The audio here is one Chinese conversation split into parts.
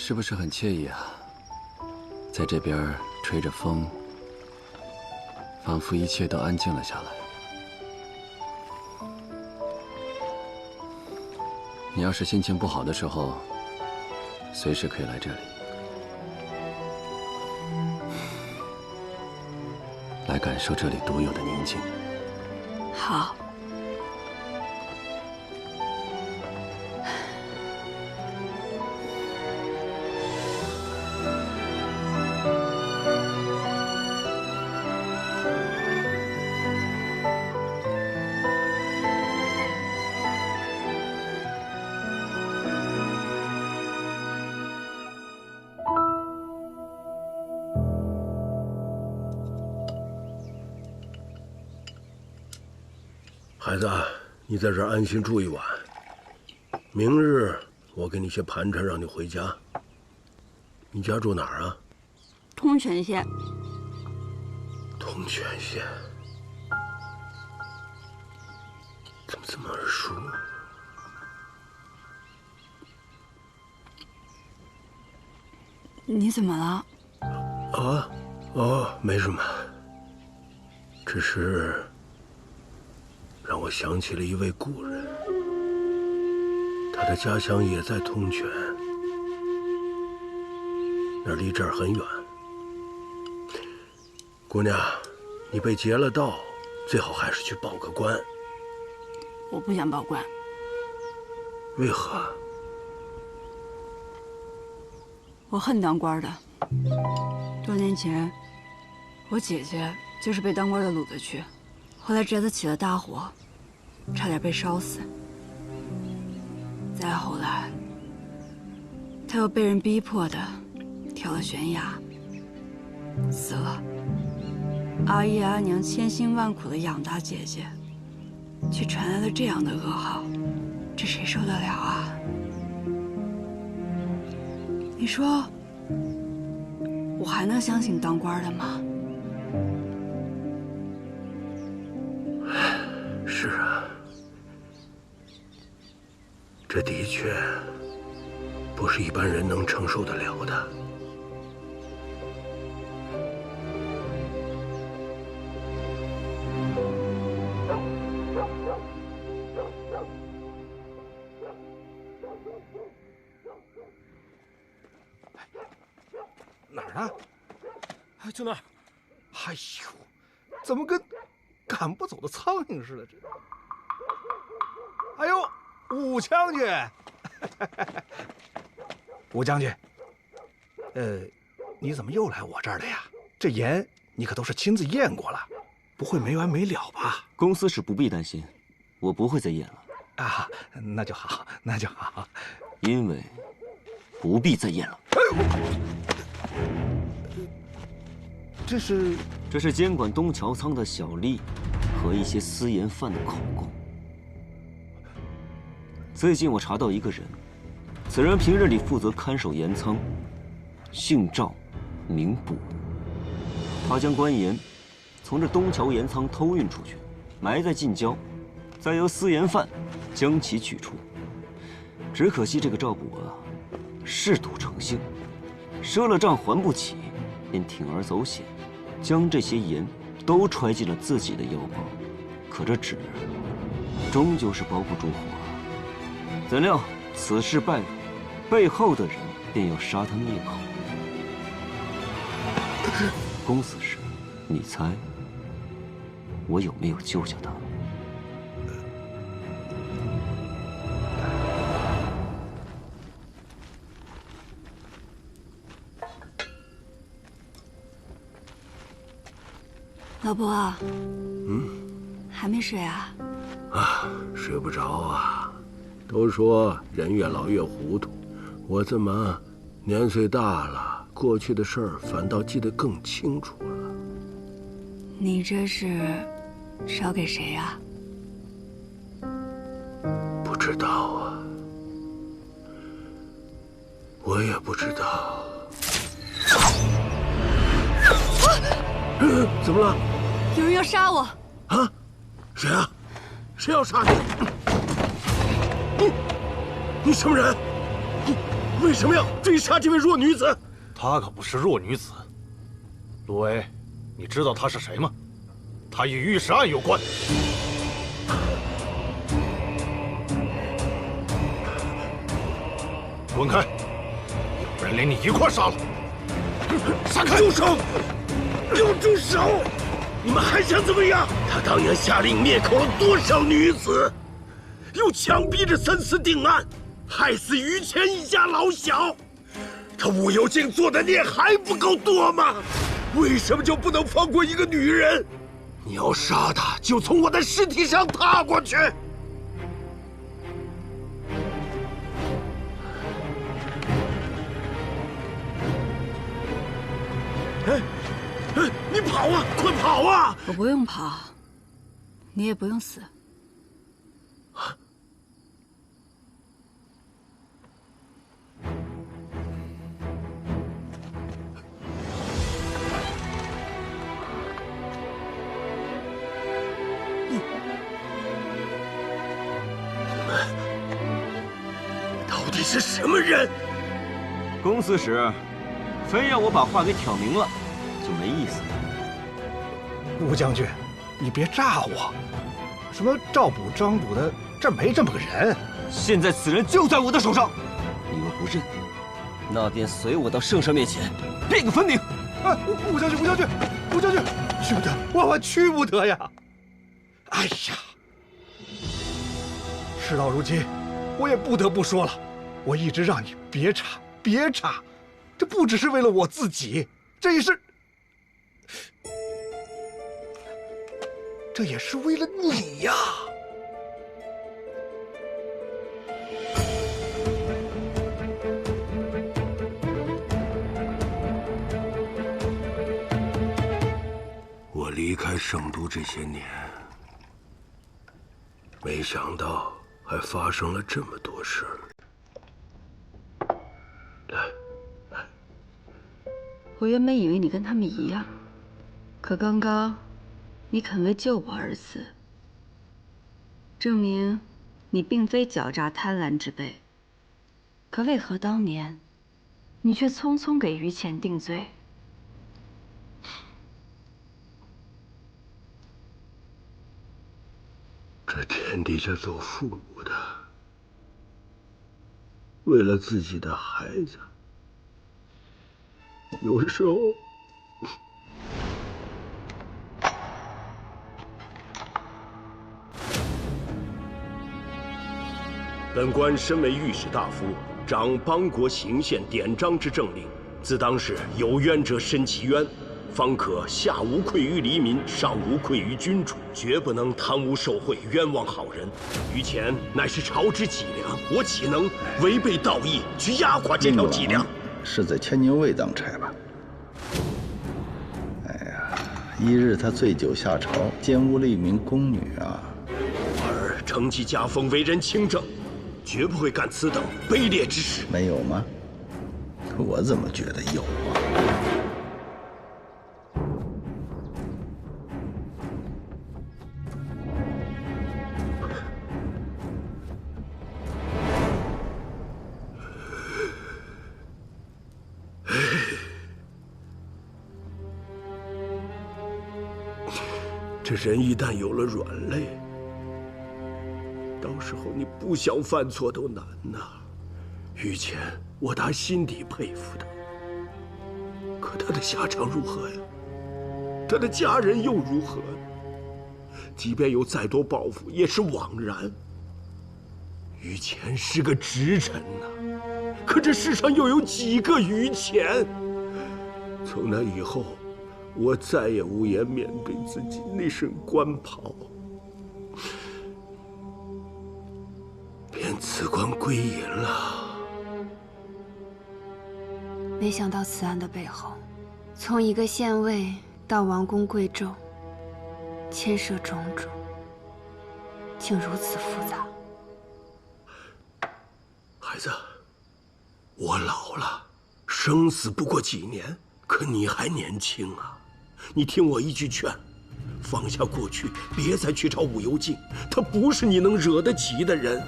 是不是很惬意啊？在这边吹着风，仿佛一切都安静了下来。你要是心情不好的时候，随时可以来这里，来感受这里独有的宁静。好。 孩子，你在这儿安心住一晚，明日我给你些盘缠，让你回家。你家住哪儿啊？通泉县。通泉县，怎么这么耳熟？你怎么了？没什么，只是。 让我想起了一位故人，他的家乡也在通泉，那离这儿很远。姑娘，你被劫了道，最好还是去报个官。我不想报官。为何？我恨当官的。多年前，我姐姐就是被当官的掳了去。 后来宅子起了大火，差点被烧死。再后来，他又被人逼迫的跳了悬崖，死了。阿姨阿娘千辛万苦的养大姐姐，却传来了这样的噩耗，这谁受得了啊？你说，我还能相信当官的吗？ 是啊，这的确不是一般人能承受得了的。哪儿呢？哎，就那儿。哎呦，怎么跟…… 赶不走的苍蝇似的，这。哎呦，武将军，武将军，你怎么又来我这儿了呀？这盐你可都是亲自验过了，不会没完没了吧？公司是不必担心，我不会再验了。啊，那就好，那就好。因为不必再验了。这是监管东桥仓的小吏和一些私盐贩的口供。最近我查到一个人，此人平日里负责看守盐仓，姓赵，名卜。他将官盐从这东桥盐仓偷运出去，埋在近郊，再由私盐贩将其取出。只可惜这个赵卜啊，嗜赌成性，赊了账还不起，便铤而走险。 将这些盐都揣进了自己的腰包，可这纸终究是包不住火。怎料此事败露，背后的人便要杀他灭口。公死时，你猜我有没有救下他？老伯，还没睡啊？啊，睡不着啊。都说人越老越糊涂，我怎么年岁大了，过去的事儿反倒记得更清楚了？你这是烧给谁呀？不知道啊，我也不知道。怎么了？有人要杀我！啊？谁啊？谁要杀你？你什么人？为什么要追杀这位弱女子？她可不是弱女子。陆威，你知道她是谁吗？她与御史案有关。滚开！要不然连你一块杀了！闪开！住手！给我住手！你们还想怎么样？他当年下令灭口了多少女子，又强逼着三司定案，害死于谦一家老小。他武幽静做的孽还不够多吗？为什么就不能放过一个女人？你要杀他，就从我的尸体上踏过去。你跑啊！快跑啊！我不用跑，你也不用死。到底是什么人？公司使，非要我把话给挑明了，就没意思。吴将军，你别诈我！什么赵补、张补的，这没这么个人。现在此人就在我的手上，你若不认，那便随我到圣上面前辩个分明。哎，吴将军，吴将军，吴将军，去不得，万万去不得呀！哎呀，事到如今，我也不得不说了，我一直让你别查，别查，这不只是为了我自己，这也是为了你呀！我离开圣都这些年，没想到还发生了这么多事儿。我原本以为你跟他们一样，可刚刚你肯为救我而死，证明你并非狡诈贪婪之辈。可为何当年你却匆匆给于谦定罪？这天底下做父母的，为了自己的孩子，有时候本官身为御史大夫，掌邦国行宪典章之政令，自当是有冤者申其冤，方可下无愧于黎民，上无愧于君主，绝不能贪污受贿，冤枉好人。于谦乃是朝之脊梁，我岂能违背道义去压垮这条脊梁？是在千牛卫当差吧？哎呀，一日他醉酒下朝，奸污了一名宫女啊！而承其家风，为人清正，绝不会干此等卑劣之事。没有吗？我怎么觉得有啊？这人一旦有了软肋，到时候你不想犯错都难呐。于谦，我打心底佩服他，可他的下场如何呀？他的家人又如何呢？即便有再多抱负，也是枉然。于谦是个直臣呐，可这世上又有几个于谦？从那以后，我再也无颜面对自己那身官袍，便辞官归隐了。没想到此案的背后，从一个县尉到王公贵胄，牵涉种种，竟如此复杂。孩子，我老了，生死不过几年，可你还年轻啊！你听我一句劝，放下过去，别再去找武幽静，她不是你能惹得起的人。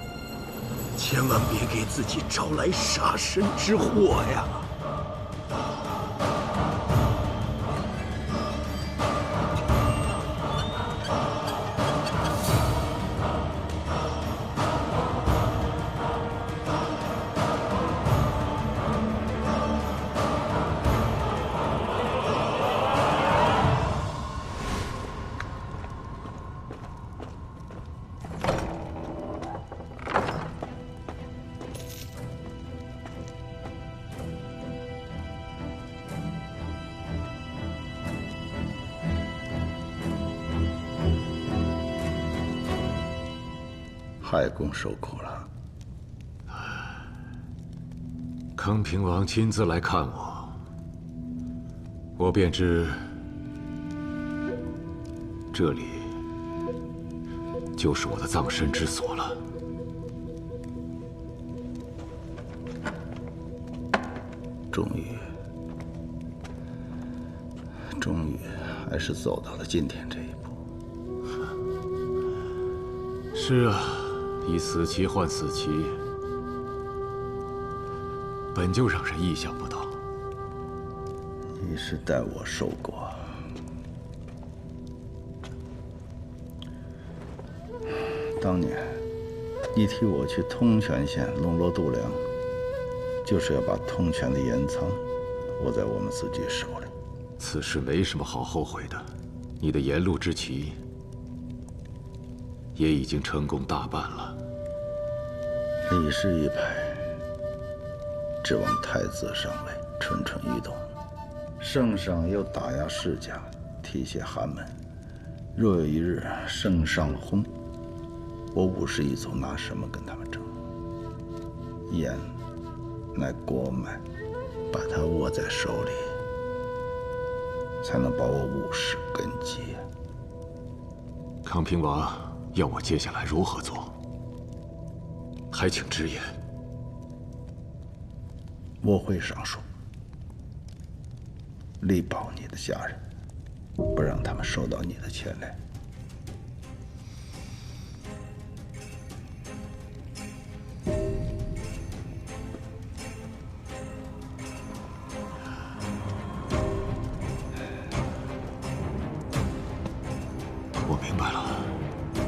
千万别给自己招来杀身之祸呀！太公受苦了。康平王亲自来看我，我便知这里就是我的葬身之所了。终于，还是走到了今天这一步。是啊，以死期换死期，本就让人意想不到。你是待我受过。当年，你替我去通泉县笼络度量，就是要把通泉的盐仓握在我们自己手里。此事没什么好后悔的，你的沿路之棋也已经成功大半了。李氏一派指望太子上位，蠢蠢欲动；圣上又打压世家，提携寒门。若有一日圣上薨，我武氏一族拿什么跟他们争？盐乃国脉，把它握在手里，才能保我武氏根基。康平王要我接下来如何做？还请直言。我会上书，力保你的家人，不让他们受到你的牵连。我明白了，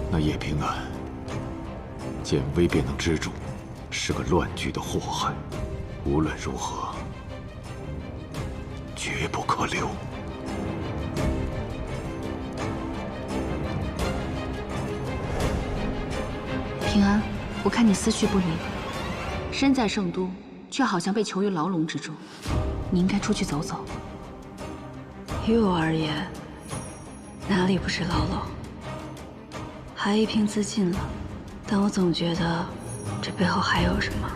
那叶平安见微便能支住，是个乱局的祸害。无论如何，绝不可留。平安，我看你思绪不宁，身在圣都，却好像被囚于牢笼之中。你应该出去走走。于我而言，哪里不是牢笼？还一平自尽了，但我总觉得这背后还有什么。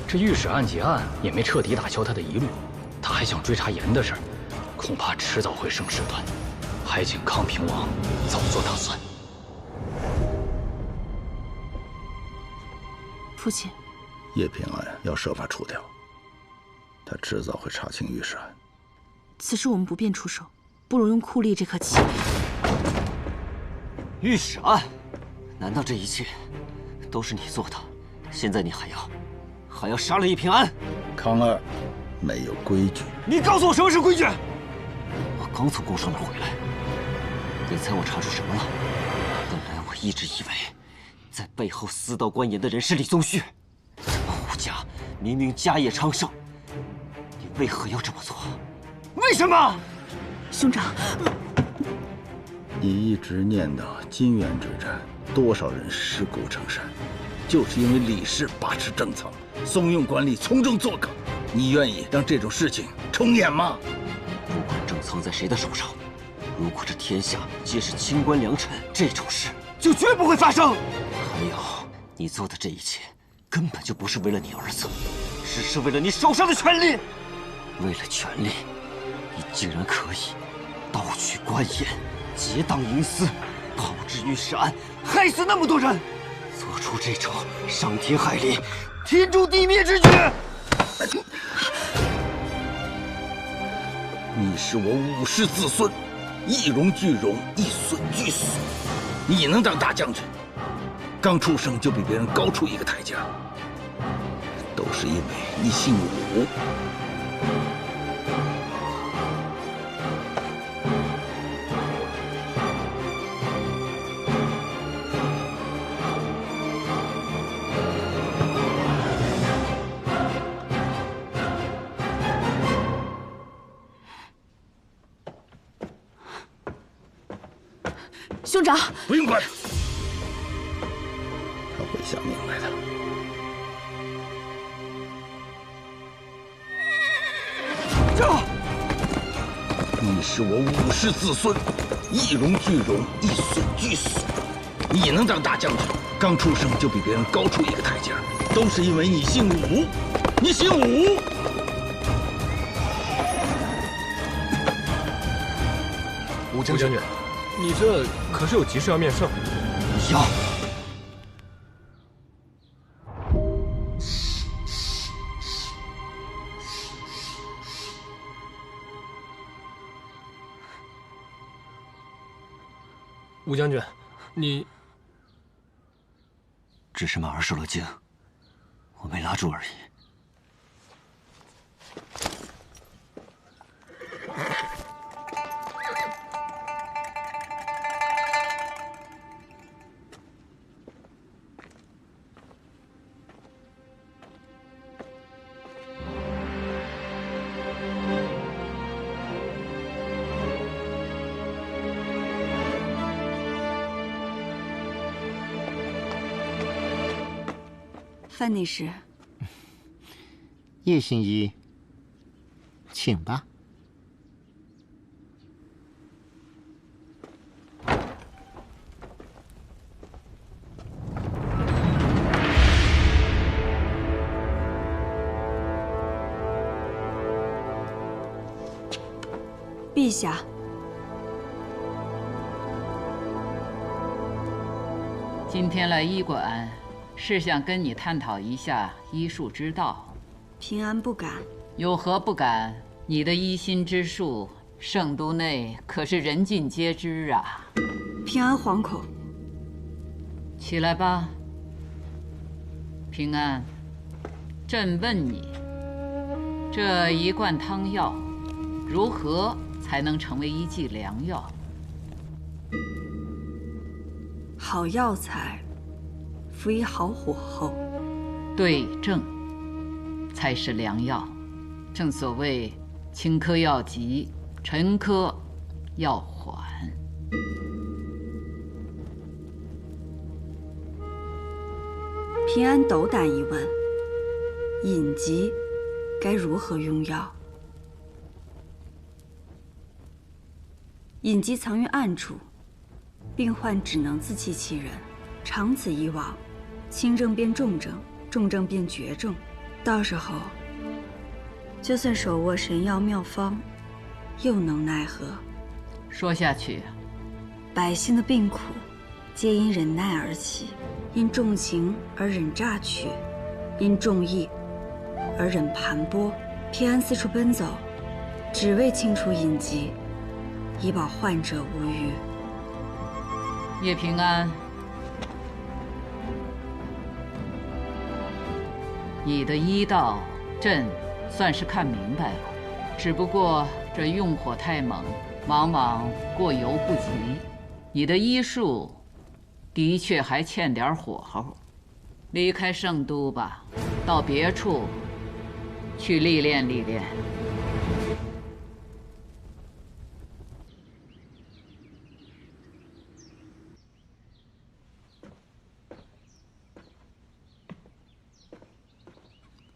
这御史案结案也没彻底打消他的疑虑，他还想追查盐的事儿，恐怕迟早会生事端，还请康平王早做打算。父亲，叶平安要设法除掉，他迟早会查清御史案。此事我们不便出手，不如用酷吏这颗棋。御史案，难道这一切都是你做的？现在你还要杀了叶平安？康二，没有规矩。你告诉我什么是规矩？我刚从宫上面回来，你猜我查出什么了？本来我一直以为，在背后私盗官盐的人是李宗旭。咱们胡家明明家业昌盛，你为何要这么做？为什么？兄长，你一直念叨金元之战，多少人尸骨成山，就是因为李氏把持政策，怂恿官吏从中作梗。你愿意让这种事情重演吗？不管政仓在谁的手上，如果这天下皆是清官良臣，这种事就绝不会发生。还有，你做的这一切根本就不是为了你儿子，只是为了你手上的权力。为了权力，你竟然可以盗取官盐，结党营私，炮制御史案，害死那么多人，做出这种伤天害理、天诛地灭之举。你是我武氏子孙，一荣俱荣，一损俱损。你能当大将军，刚出生就比别人高出一个台阶，都是因为你姓武。兄长，不用管，他会想明白的。驾！你是我武氏子孙，一荣俱荣，一损俱损。你能当大将军，刚出生就比别人高出一个台阶，都是因为你姓武。你姓武。武将军，你这可是有急事要面圣。要。武将军，你只是马儿受了惊，我没拉住而已。范内侍，叶行医，请吧。陛下，今天来医馆，是想跟你探讨一下医术之道。平安不敢。有何不敢？你的医心之术，圣都内可是人尽皆知啊。平安惶恐。起来吧。平安，朕问你，这一罐汤药，如何才能成为一剂良药？好药材，服以好火候，对症，才是良药。正所谓轻科要急，沉科要缓。平安斗胆一问，隐疾该如何用药？隐疾藏于暗处，病患只能自欺欺人，长此以往，轻症变重症，重症变绝症，到时候就算手握神药妙方，又能奈何？说下去。百姓的病苦，皆因忍耐而起，因重情而忍榨取，因重义而忍盘剥。平安四处奔走，只为清除隐疾，以保患者无虞。叶平安，你的医道，朕算是看明白了，只不过这用火太猛，往往过犹不及。你的医术的确还欠点火候，离开圣都吧，到别处去历练历练。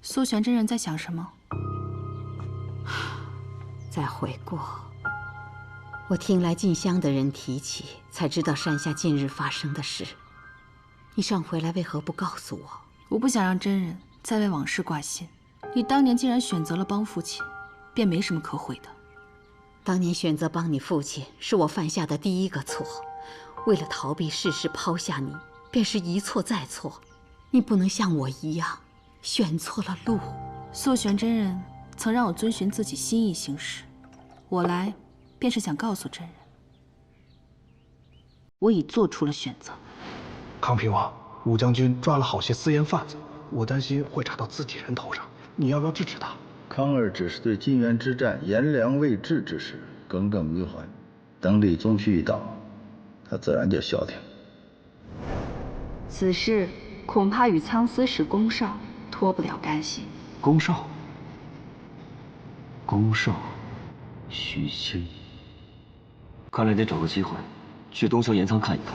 苏玄真人在想什么？再回过，我听来进香的人提起，才知道山下近日发生的事。你上回来为何不告诉我？我不想让真人再为往事挂心。你当年既然选择了帮父亲，便没什么可悔的。当年选择帮你父亲，是我犯下的第一个错。为了逃避世事抛下你，便是一错再错。你不能像我一样选错了路。素玄真人曾让我遵循自己心意行事，我来便是想告诉真人，我已做出了选择。康平王，武将军抓了好些私盐贩子，我担心会查到自己人头上。你要不要制止他？康儿只是对金元之战颜良未至之时耿耿于怀，等李宗旭一到，他自然就消停。此事恐怕与苍司使宫少脱不了干系。宫少，徐清，看来得找个机会去东郊盐仓看一看。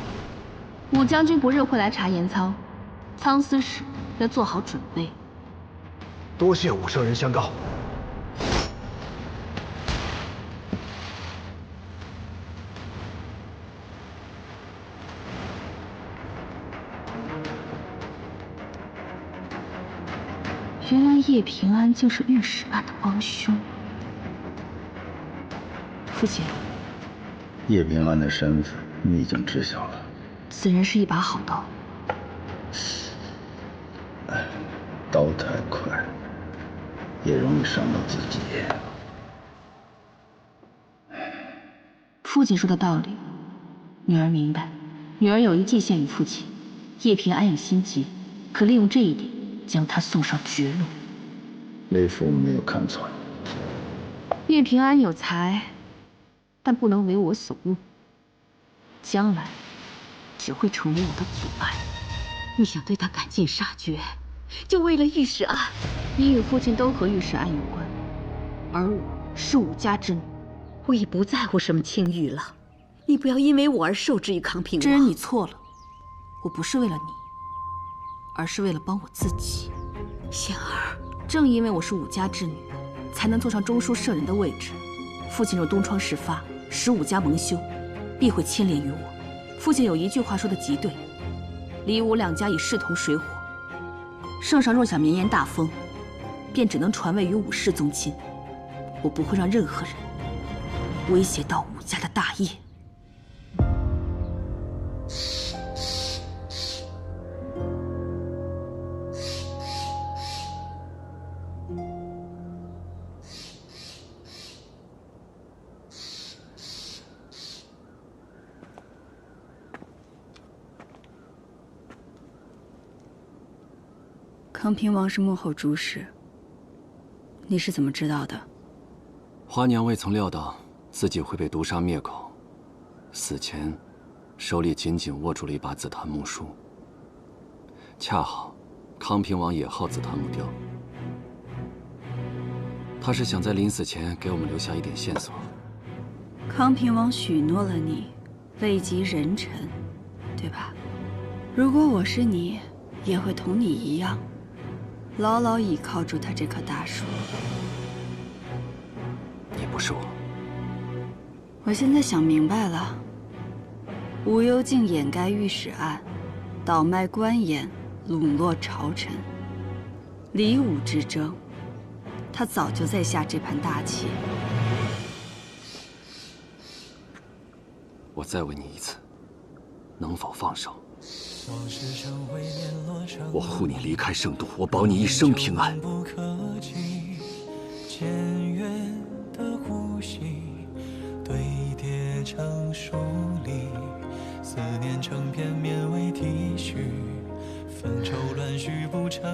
武将军不日会来查盐仓，苍司使要做好准备。多谢武圣人相告。原来叶平安就是御史案的帮凶。父亲，叶平安的身份你已经知晓了。此人是一把好刀。刀太快，也容易伤到自己。父亲说的道理，女儿明白。女儿有意计献于父亲，叶平安有心急，可利用这一点将他送上绝路。雷父没有看错。叶平安有才，但不能为我所用，将来只会成为我的阻碍。你想对他赶尽杀绝，就为了御史案？你与父亲都和御史案有关，而我是武家之女，我已不在乎什么清誉了。你不要因为我而受制于康平王。真人，你错了，我不是为了你，而是为了帮我自己。仙儿，正因为我是武家之女，才能坐上中书舍人的位置。父亲若东窗事发，使武家蒙羞，必会牵连于我。父亲有一句话说的极对，李武两家已势同水火，圣上若想绵延大封，便只能传位于武氏宗亲。我不会让任何人威胁到武家的大业。康平王是幕后主使，你是怎么知道的？花娘未曾料到自己会被毒杀灭口，死前手里紧紧握住了一把紫檀木梳。恰好康平王也好紫檀木雕，他是想在临死前给我们留下一点线索。康平王许诺了你，位极人臣，对吧？如果我是你，也会同你一样，牢牢倚靠住他这棵大树。你不是我。我现在想明白了，武幽竟掩盖御史案，倒卖官盐，笼络朝臣。李武之争，他早就在下这盘大棋。我再问你一次，能否放手？我护你离开圣都，我保你一生平安。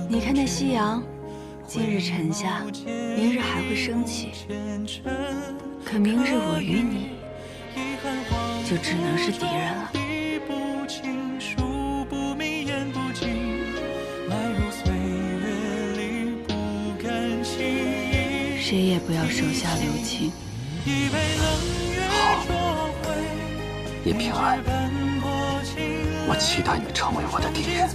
你看那夕阳，今日沉下，明日还会升起。可明日我与你，就只能是敌人了。谁也不要手下留情。好，叶平安，我期待你成为我的敌人。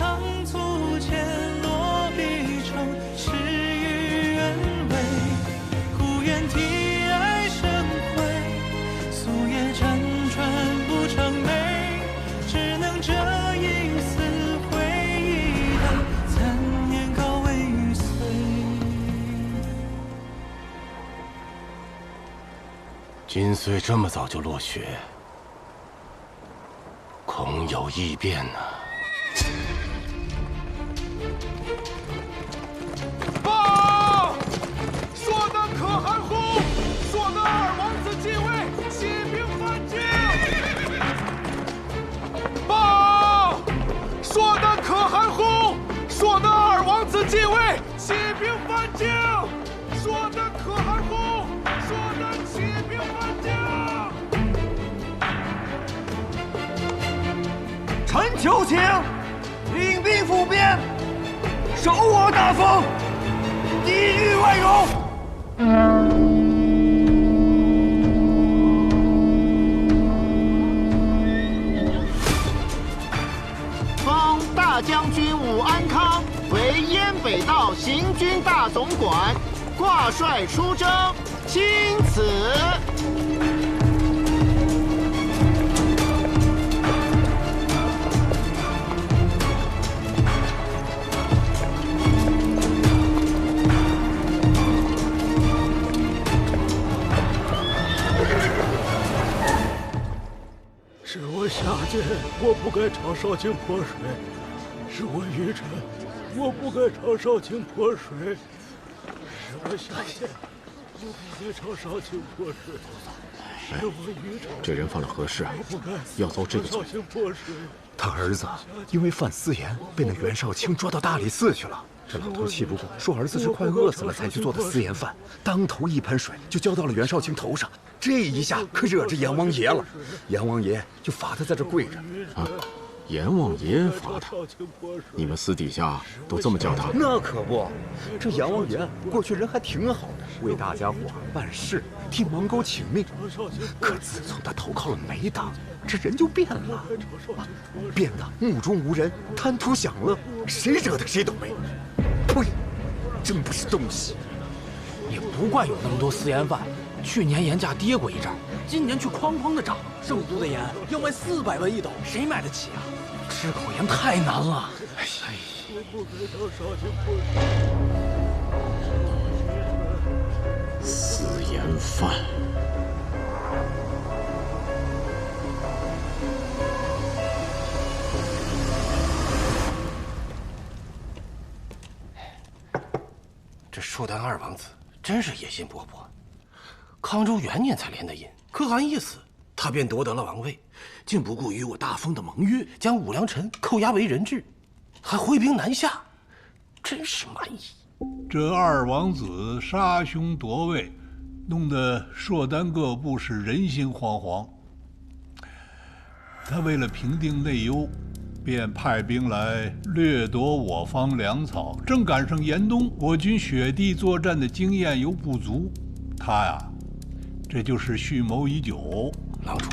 今岁这么早就落雪，恐有异变呢。报！索南可汗呼！索南二王子继位，起兵反京！报！索南可汗求情，领兵赴边，守我大封，抵御外戎。封大将军武安康为燕北道行军大总管，挂帅出征，钦此。是我下贱，我不该朝少卿泼水；是我愚蠢，我不该朝少卿泼水；是我下贱，我不该朝少卿泼水；是我愚蠢。这人犯了何事啊？要遭这个罪？他儿子因为犯私盐，被那袁绍卿抓到大理寺去了。这老头气不过，说儿子是快饿死了才去做的私盐饭，当头一盆水就浇到了袁绍卿头上。这一下可惹着阎王爷了，阎王爷就罚他在这跪着。啊，阎王爷罚他？你们私底下都这么叫他？那可不，这阎王爷过去人还挺好的，为大家伙办事，替蒙狗请命。可自从他投靠了梅党，这人就变了，变得目中无人，贪图享乐，谁惹得谁倒霉。呸！真不是东西。也不怪有那么多私盐贩。去年盐价跌过一阵，今年却哐哐的涨。圣都的盐要卖400万1斗，谁买得起啊？吃口盐太难了。私盐贩。这舒丹二王子真是野心勃勃。康州元年才连的印，可汗一死，他便夺得了王位，竟不顾与我大封的盟约，将武良臣扣押为人质，还挥兵南下，真是蛮夷。这二王子杀兄夺位，弄得硕丹各部是人心惶惶。他为了平定内忧，便派兵来掠夺我方粮草，正赶上严冬我军雪地作战的经验有不足，他呀，这就是蓄谋已久。郎主，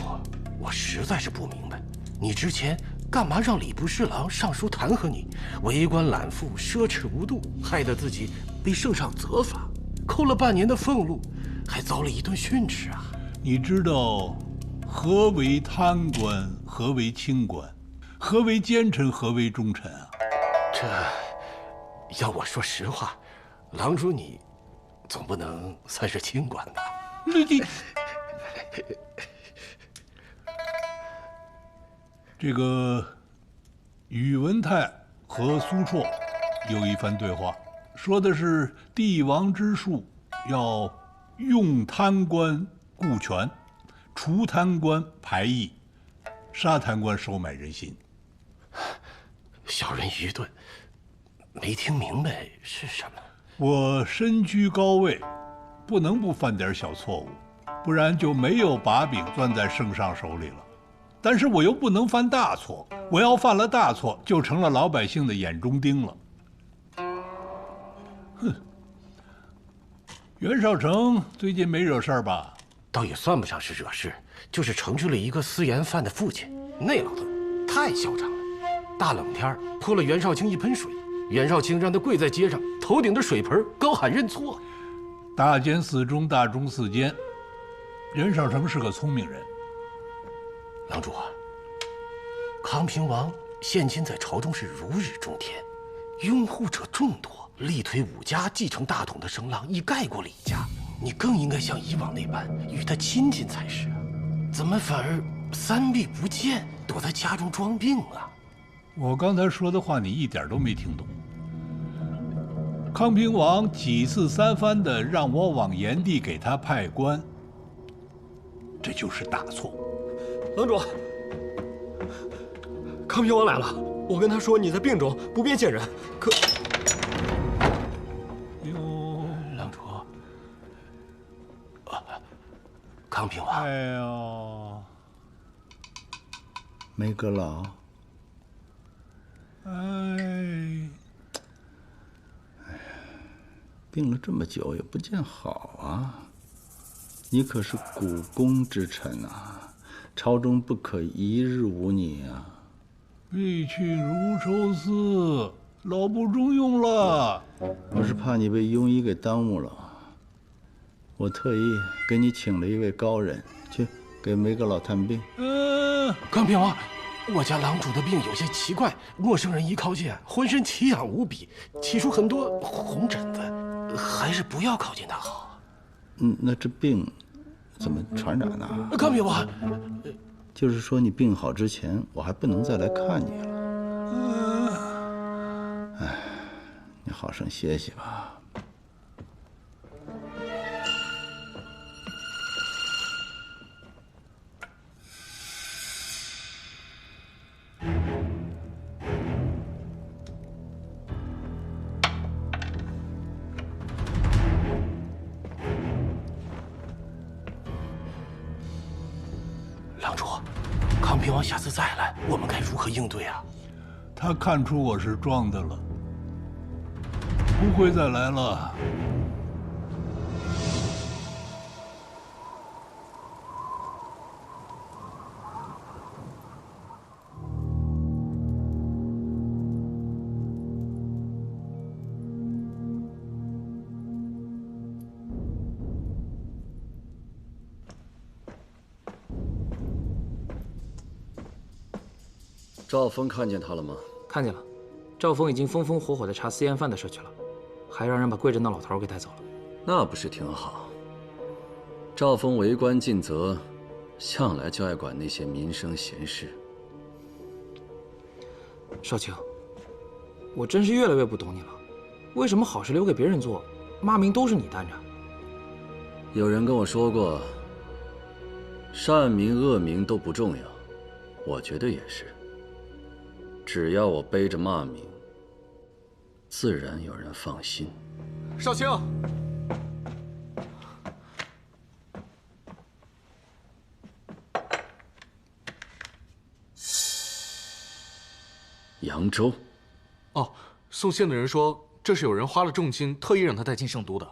我实在是不明白，你之前干嘛让礼部侍郎上书弹劾你，为官揽赋，奢侈无度，害得自己被圣上责罚，扣了半年的俸禄，还遭了一顿训斥啊！你知道何为贪官，何为清官？何为奸臣，何为忠臣啊？这，要我说实话，郎主你总不能算是清官吧？这个宇文泰和苏绰有一番对话，说的是帝王之术要用贪官顾权，除贪官排异，杀贪官收买人心。小人愚钝，没听明白是什么。我身居高位，不能不犯点小错误，不然就没有把柄攥在圣上手里了。但是我又不能犯大错，我要犯了大错，就成了老百姓的眼中钉了。哼，袁绍成最近没惹事儿吧？倒也算不上是惹事，就是成全了一个私盐贩的父亲。那老头太嚣张了，大冷天泼了袁绍卿一盆水，袁绍卿让他跪在街上，头顶着水盆，高喊认错。大奸四忠，大忠四奸。袁绍成是个聪明人。郎主啊，康平王现今在朝中是如日中天，拥护者众多，力推武家继承大统的声浪已盖过李家。你更应该像以往那般与他亲近才是啊！怎么反而三避不见，躲在家中装病啊？我刚才说的话你一点都没听懂。康平王几次三番的让我往炎帝给他派官，这就是大错。郎主，康平王来了，我跟他说你在病中，不便见人。可，郎主，康平王，梅阁老，病了这么久也不见好啊！你可是股肱之臣啊，朝中不可一日无你啊！必去如抽丝，老不中用了。我是怕你被庸医给耽误了，我特意给你请了一位高人，去给梅阁老探病。康平王，我家郎主的病有些奇怪，陌生人一靠近，浑身奇痒无比，起出很多红疹子，还是不要靠近他好。那这病怎么传染呢？康平王，就是说你病好之前，我还不能再来看你了。你好生歇息吧。郎主，康平王下次再来，我们该如何应对啊？他看出我是装的了，不会再来了。赵峰看见他了吗？看见了，赵峰已经风风火火地查私烟犯的事去了，还让人把贵镇的老头给带走了。那不是挺好？赵峰为官尽责，向来就爱管那些民生闲事。少卿，我真是越来越不懂你了，为什么好事留给别人做，骂名都是你担着？有人跟我说过，善名恶名都不重要，我觉得也是。只要我背着骂名，自然有人放心。少卿，扬州。哦，送信的人说，这是有人花了重金，特意让他带进圣都的。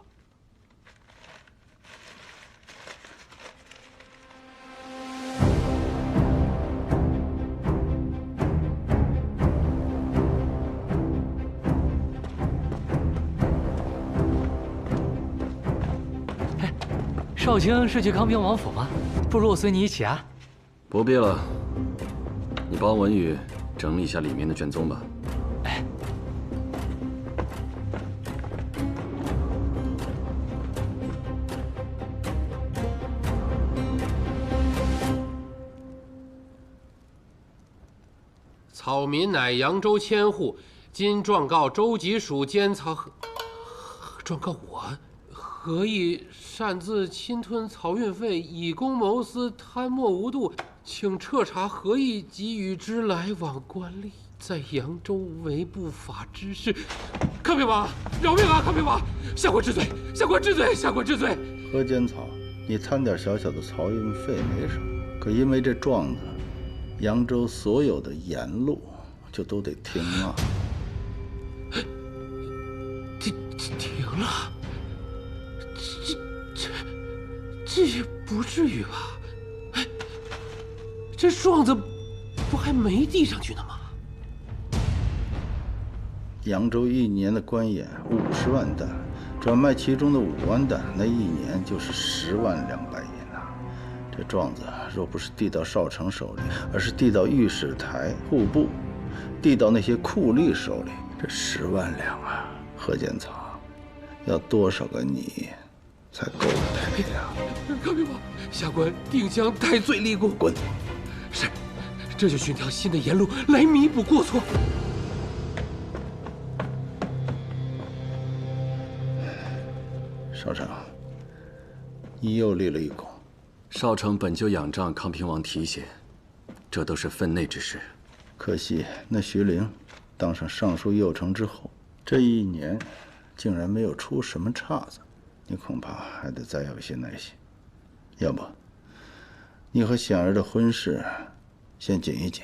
少卿是去康平王府吗？不如我随你一起啊。不必了，你帮文宇整理一下里面的卷宗吧。哎，草民乃扬州千户，今状告州级署监曹状告我。何以擅自侵吞漕运费，以公谋私，贪墨无度？请彻查何以及与之来往官吏，在扬州为不法之事。康平王，饶命啊！康平王，下官知罪，下官知罪，下官知罪。何监草，你贪点小小的漕运费没什么，可因为这状子，扬州所有的沿路就都得停了。停了？这也不至于吧？哎，这状子不还没递上去呢吗？扬州一年的官盐50万担，转卖其中的5万担，那一年就是10万200银呐。这状子若不是递到少城手里，而是递到御史台、户部，递到那些酷吏手里，这10万两啊，何监草，要多少个你才够赔呀？康平王，下官定将戴罪立功。滚！是，这就寻条新的沿路来弥补过错。少城，你又立了一功。少城本就仰仗康平王提携，这都是分内之事。可惜那徐陵当上尚书右丞之后，这一年竟然没有出什么岔子，你恐怕还得再有一些耐心。要不，你和显儿的婚事先紧一紧，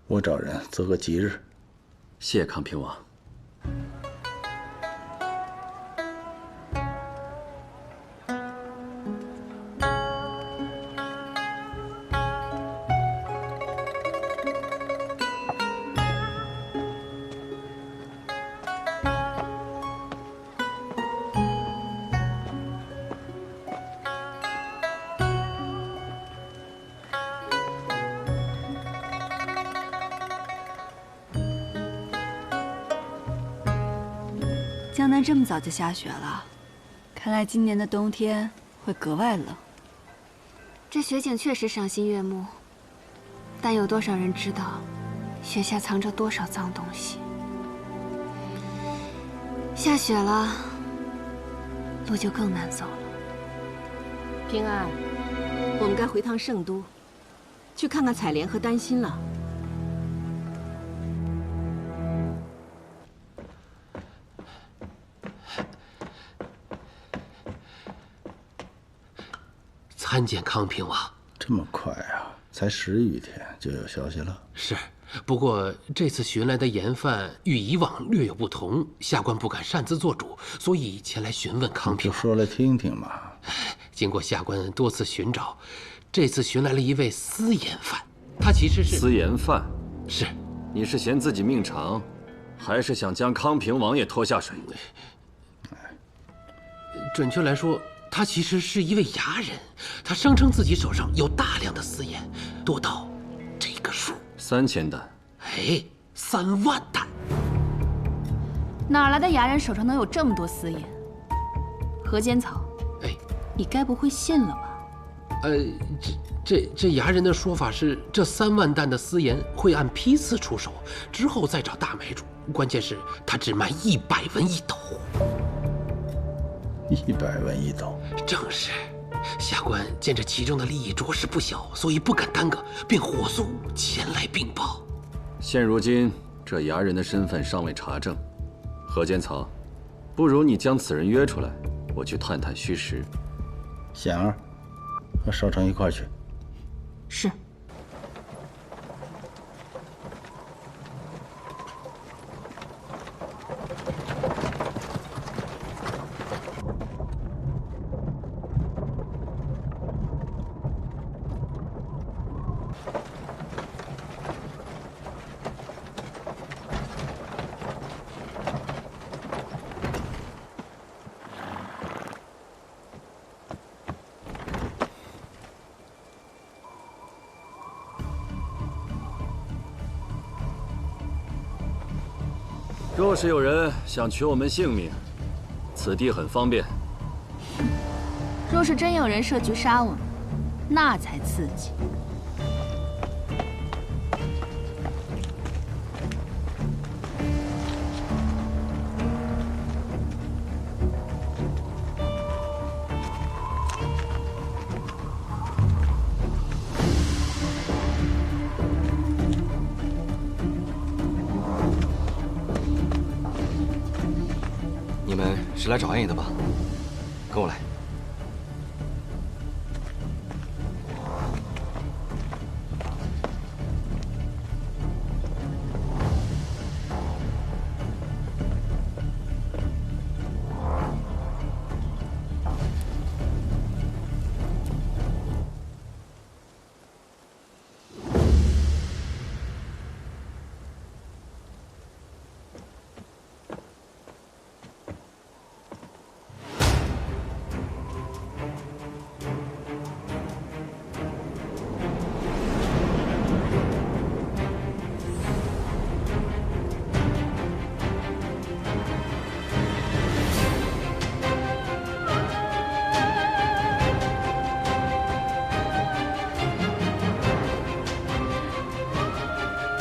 我找人择个吉日，谢康平王。江南这么早就下雪了，看来今年的冬天会格外冷。这雪景确实赏心悦目，但有多少人知道，雪下藏着多少脏东西？下雪了，路就更难走了。平安，我们该回趟圣都，去看看采莲和丹心了。参见康平王。这么快啊？才10余天就有消息了？是，不过这次寻来的盐贩与以往略有不同，下官不敢擅自做主，所以前来询问康平王。就说来听听嘛。经过下官多次寻找，这次寻来了一位私盐贩，他其实是私盐贩。是，你是嫌自己命长，还是想将康平王也拖下水？准确来说，他其实是一位牙人，他声称自己手上有大量的私盐，多到这个数3000担。哎，3万担！哪来的牙人手上能有这么多私盐？何间草，哎，你该不会信了吧？这牙人的说法是，这3万担的私盐会按批次出手，之后再找大买主。关键是，他只卖100文1斗。100文1斗，正是。下官见这其中的利益着实不小，所以不敢耽搁，便火速前来禀报。现如今，这牙人的身份尚未查证。何间草，不如你将此人约出来，我去探探虚实。显儿，和少成一块儿去。是。若是有人想取我们性命，此地很方便。若是真有人设局杀我们，那才刺激。你们是来找安爷的吧？跟我来。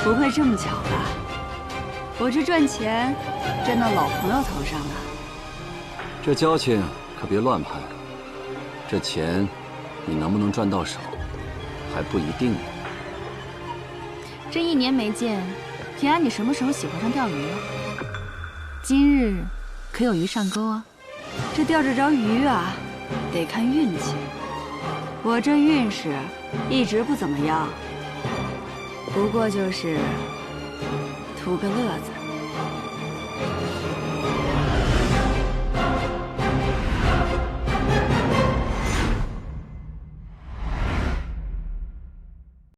不会这么巧吧？我这赚钱赚到老朋友头上了。这交情可别乱攀，这钱你能不能赚到手，还不一定呢。这1年没见，平安，你什么时候喜欢上钓鱼了？今日可有鱼上钩啊？这钓着着鱼啊，得看运气。我这运势一直不怎么样，不过就是图个乐子。